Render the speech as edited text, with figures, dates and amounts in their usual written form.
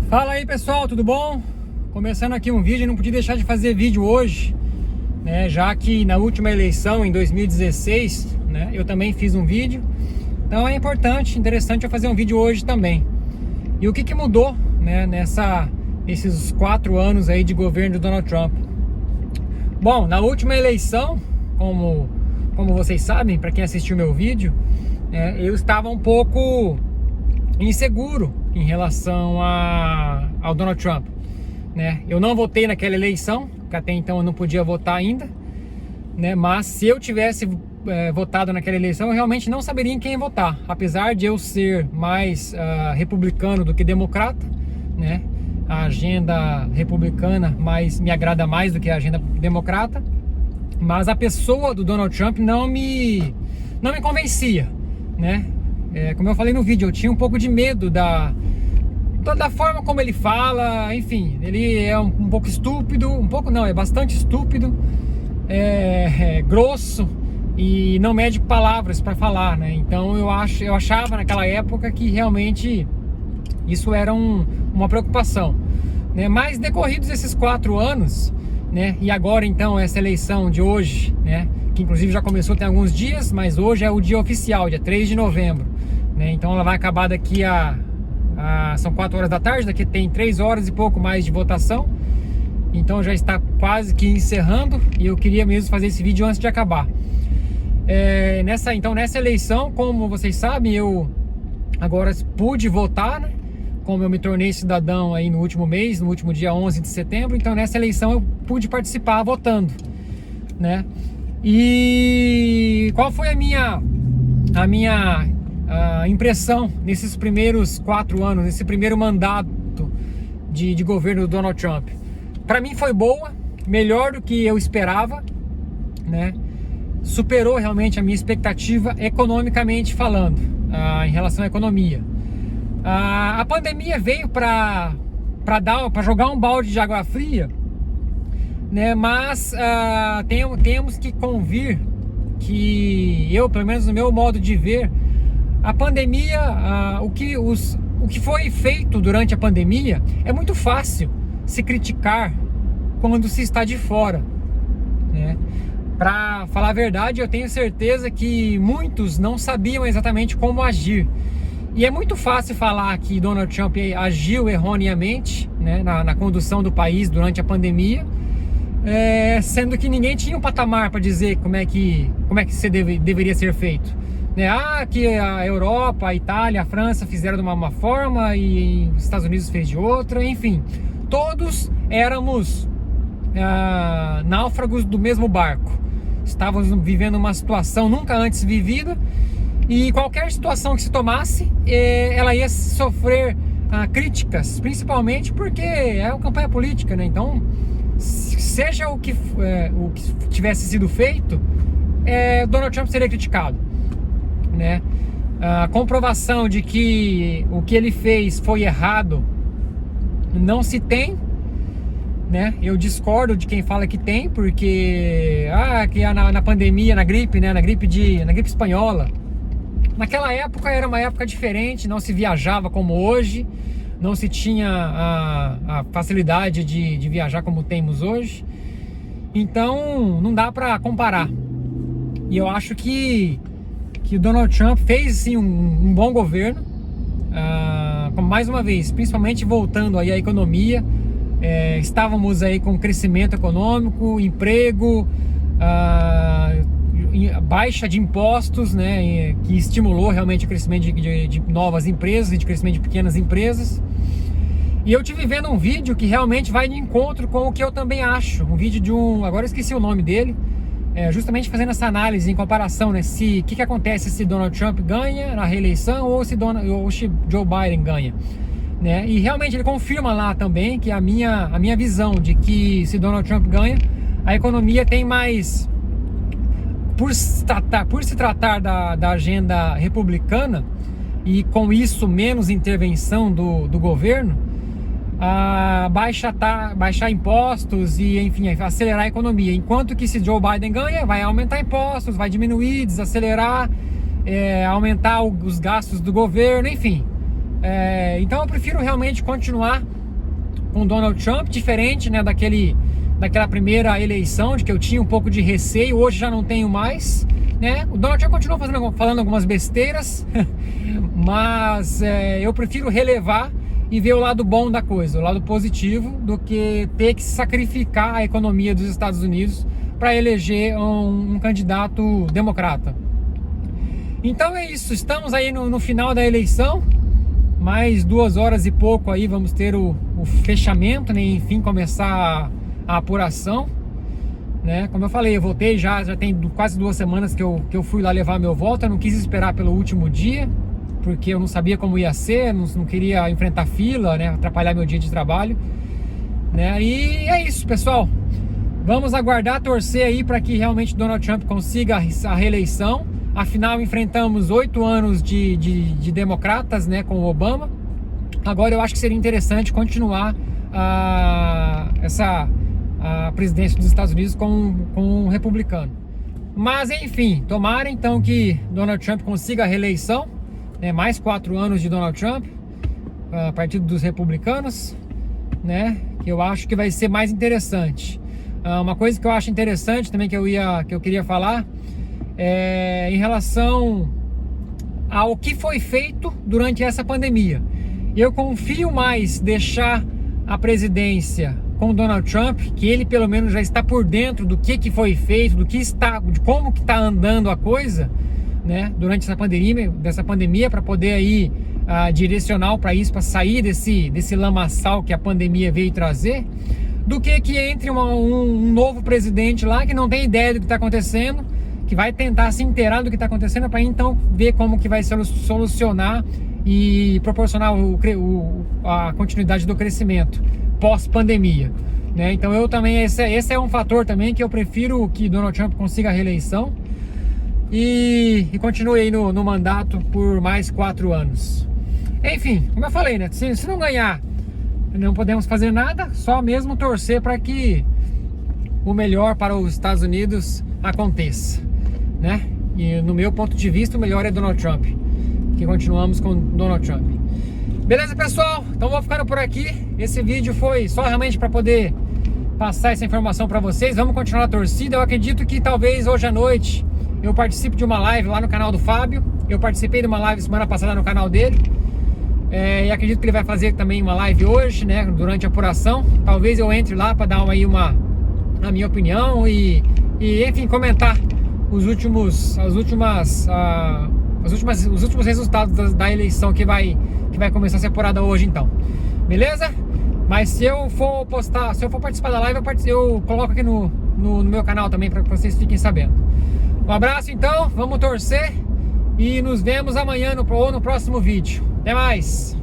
Fala aí pessoal, tudo bom? Começando aqui um vídeo, não podia deixar de fazer vídeo hoje, né? Já que na última eleição, em 2016, né, eu também fiz um vídeo. Então é importante, interessante eu fazer um vídeo hoje também. E o que mudou, né, nesses 4 anos aí de governo do Donald Trump? Bom, na última eleição, como vocês sabem, para quem assistiu meu vídeo, eu estava um pouco inseguro em relação ao Donald Trump, né? Eu não votei naquela eleição, porque até então eu não podia votar ainda, né? Mas se eu tivesse votado naquela eleição, eu realmente não saberia em quem votar, apesar de eu ser mais republicano do que democrata, né? A agenda republicana me agrada mais do que a agenda democrata, mas a pessoa do Donald Trump não me convencia, né? Como eu falei no vídeo, eu tinha um pouco de medo da forma como ele fala. Enfim, ele é um pouco estúpido, um pouco não, é bastante estúpido, grosso e não mede palavras para falar, né? Então eu achava naquela época que realmente isso era uma preocupação, né? Mas decorridos esses 4 anos, né? E agora então essa eleição de hoje, né? Que inclusive já começou tem alguns dias, mas hoje é o dia oficial, dia 3 de novembro, né? Então ela vai acabar daqui são 4 horas da tarde, daqui tem 3 horas e pouco mais de votação. Então já está quase que encerrando e eu queria mesmo fazer esse vídeo antes de acabar. Nessa eleição, como vocês sabem, eu agora pude votar, né? Como eu me tornei cidadão aí no último mês, no último dia 11 de setembro, então nessa eleição eu pude participar votando, né? E qual foi a minha impressão nesses primeiros 4 anos, nesse primeiro mandato de governo do Donald Trump? Para mim foi boa, melhor do que eu esperava, né? Superou realmente a minha expectativa economicamente falando, em relação à economia. A pandemia veio para jogar um balde de água fria, né? Mas temos que convir que pelo menos no meu modo de ver, a pandemia, o que foi feito durante a pandemia é muito fácil se criticar quando se está de fora, né? Para falar a verdade, eu tenho certeza que muitos não sabiam exatamente como agir. E é muito fácil falar que Donald Trump agiu erroneamente, né, na condução do país durante a pandemia, sendo que ninguém tinha um patamar para dizer como é que deveria ser feito, né? Que a Europa, a Itália, a França fizeram de uma forma e os Estados Unidos fez de outra. Enfim, todos éramos náufragos do mesmo barco. Estávamos vivendo uma situação nunca antes vivida, e qualquer situação que se tomasse, ela ia sofrer críticas, principalmente porque é uma campanha política, né? Então, seja o que tivesse sido feito, Donald Trump seria criticado, né? A comprovação de que o que ele fez foi errado não se tem, né? Eu discordo de quem fala que tem, porque na pandemia, na gripe, né? Na gripe espanhola, naquela época era uma época diferente, não se viajava como hoje, não se tinha a facilidade de viajar como temos hoje. Então não dá para comparar. E eu acho que o Donald Trump fez sim um bom governo, mais uma vez, principalmente voltando aí à economia. Estávamos aí com crescimento econômico, emprego, baixa de impostos, né, que estimulou realmente o crescimento de novas empresas e de crescimento de pequenas empresas. E eu estive vendo um vídeo que realmente vai de encontro com o que eu também acho. Um vídeo agora eu esqueci o nome dele, justamente fazendo essa análise em comparação, né, o que acontece se Donald Trump ganha na reeleição ou se Joe Biden ganha, né? E realmente ele confirma lá também que a minha visão de que se Donald Trump ganha, a economia tem mais, por se tratar da agenda republicana e com isso menos intervenção do governo, baixar impostos e, enfim, acelerar a economia. Enquanto que se Joe Biden ganha, vai aumentar impostos, vai diminuir, desacelerar, aumentar os gastos do governo, enfim. Então eu prefiro realmente continuar com Donald Trump, diferente, né, daquela primeira eleição, de que eu tinha um pouco de receio, hoje já não tenho mais, né? O Donald Trump continua falando algumas besteiras, mas eu prefiro relevar e ver o lado bom da coisa, o lado positivo, do que ter que sacrificar a economia dos Estados Unidos para eleger um candidato democrata. Então é isso, estamos aí no final da eleição, mais 2 horas e pouco aí vamos ter o fechamento, né? Enfim, começar a apuração, né? Como eu falei, eu voltei já tem quase 2 semanas que eu fui lá levar meu voto. Eu não quis esperar pelo último dia, porque eu não sabia como ia ser, não queria enfrentar fila, né? Atrapalhar meu dia de trabalho, né? E é isso, pessoal. Vamos aguardar, torcer aí para que realmente Donald Trump consiga a reeleição. Afinal, enfrentamos 8 anos de democratas, né, com o Obama. Agora eu acho que seria interessante continuar a presidência dos Estados Unidos com um republicano. Mas enfim, tomara então que Donald Trump consiga a reeleição, né, mais 4 anos de Donald Trump, partido dos republicanos, né, que eu acho que vai ser mais interessante. Uma coisa que eu acho interessante também que eu queria falar em relação ao que foi feito durante essa pandemia. Eu confio mais deixar a presidência com Donald Trump, que ele pelo menos já está por dentro do que foi feito, de como que está andando a coisa, né, durante essa pandemia, para poder aí direcionar o país para sair desse lamaçal que a pandemia veio trazer, do que entre um novo presidente lá que não tem ideia do que está acontecendo, que vai tentar se inteirar do que está acontecendo para então ver como que vai solucionar e proporcionar a continuidade do crescimento pós-pandemia, né? Então eu também, esse é um fator também que eu prefiro que Donald Trump consiga a reeleição e continue aí no mandato por mais 4 anos. Enfim, como eu falei, né? Se não ganhar, não podemos fazer nada, só mesmo torcer para que o melhor para os Estados Unidos aconteça, né? E no meu ponto de vista, o melhor é Donald Trump, que continuamos com Donald Trump. Beleza, pessoal? Então vou ficando por aqui. Esse vídeo foi só realmente para poder passar essa informação para vocês. Vamos continuar a torcida. Eu acredito que talvez hoje à noite eu participe de uma live lá no canal do Fábio. Eu participei de uma live semana passada no canal dele. E acredito que ele vai fazer também uma live hoje, né, durante a apuração. Talvez eu entre lá para dar a minha opinião e enfim, comentar os últimos resultados da eleição que vai começar a ser apurada hoje, então. Beleza? Mas se eu for participar da live, eu coloco aqui no meu canal também para que vocês fiquem sabendo. Um abraço então, vamos torcer e nos vemos amanhã ou no próximo vídeo. Até mais!